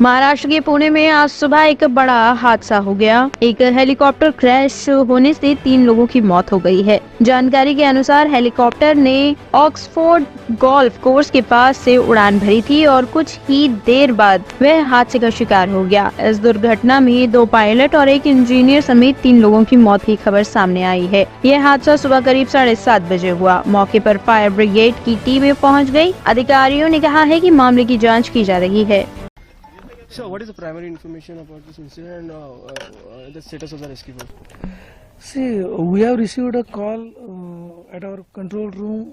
महाराष्ट्र के पुणे में आज सुबह एक बड़ा हादसा हो गया। एक हेलीकॉप्टर क्रैश होने से 3 लोगों की मौत हो गई है। जानकारी के अनुसार हेलीकॉप्टर ने ऑक्सफोर्ड गोल्फ कोर्स के पास से उड़ान भरी थी और कुछ ही देर बाद वह हादसे का शिकार हो गया। इस दुर्घटना में 2 पायलट और एक इंजीनियर समेत 3 लोगों की मौत की खबर सामने आई है। यह हादसा सुबह करीब 7:30 बजे हुआ। मौके पर फायर ब्रिगेड की टीमें पहुँच गयी। अधिकारियों ने कहा है कि मामले की जाँच की जा रही है। So, what is the primary information about this incident and the status of the rescue? See, we have received a call at our control room.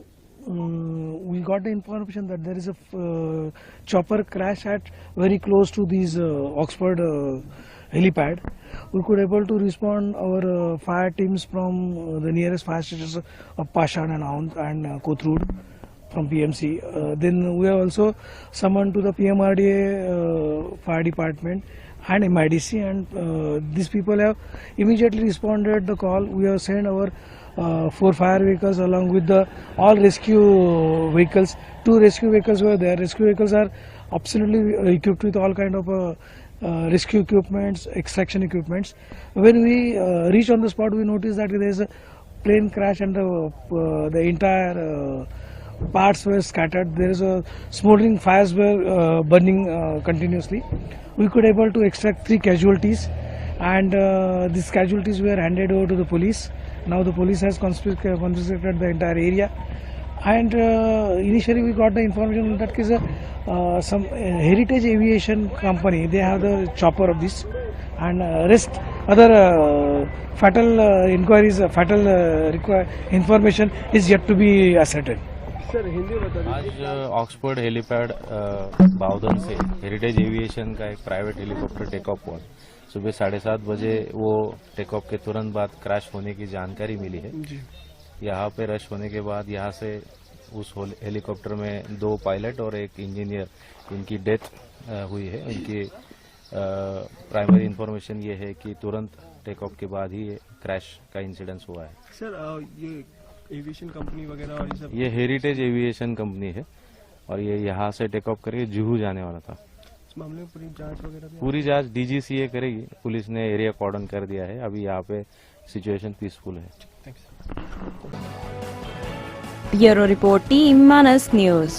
We got the information that there is a chopper crash at very close to these Oxford helipad. We could able to respond our fire teams from the nearest fire stations of Pashan and Aund and Kothrood from PMC. Then we have also summoned to the PMRDA fire department and MIDC, and these people have immediately responded the call. We have sent our 4 fire vehicles along with the all rescue vehicles. 2 rescue vehicles were there. Rescue vehicles are absolutely equipped with all kind of rescue equipments, extraction equipments. When we reach on the spot, we notice that there is a plane crash and the entire parts were scattered. There is a smoldering fires were burning continuously. We could able to extract 3 casualties, and these casualties were handed over to the police. Now the police has confiscated the entire area, and initially we got the information that is some Heritage Aviation company, they have the chopper of this, and rest other fatal inquiries, information is yet to be ascertained. आज Oxford helipad बाउदन से heritage aviation का एक private helicopter take off हुआ। सुबह 7:30 बजे वो take off के तुरंत बाद क्रैश होने की जानकारी मिली है। यहाँ पे रश होने के बाद यहाँ से उस हेलीकॉप्टर में 2 पायलट और एक इंजीनियर, इनकी डेथ हुई है। इनकी प्राइमरी इंफॉर्मेशन ये है कि तुरंत टेक ऑफ के बाद ही क्रैश का इंसिडेंस हुआ है। सर, ये एविएशन कंपनी वगैरह और ये सब, ये हेरिटेज एविएशन कंपनी है और ये यहाँ से टेक ऑफ करके जुहू जाने वाला था। इस मामले में पूरी जांच वगैरह पूरी जांच DGCA करेगी। पुलिस ने एरिया कॉर्डन कर दिया है। अभी यहाँ पे सिचुएशन पीसफुल है। ब्यूरो रिपोर्ट, टीम मानस न्यूज।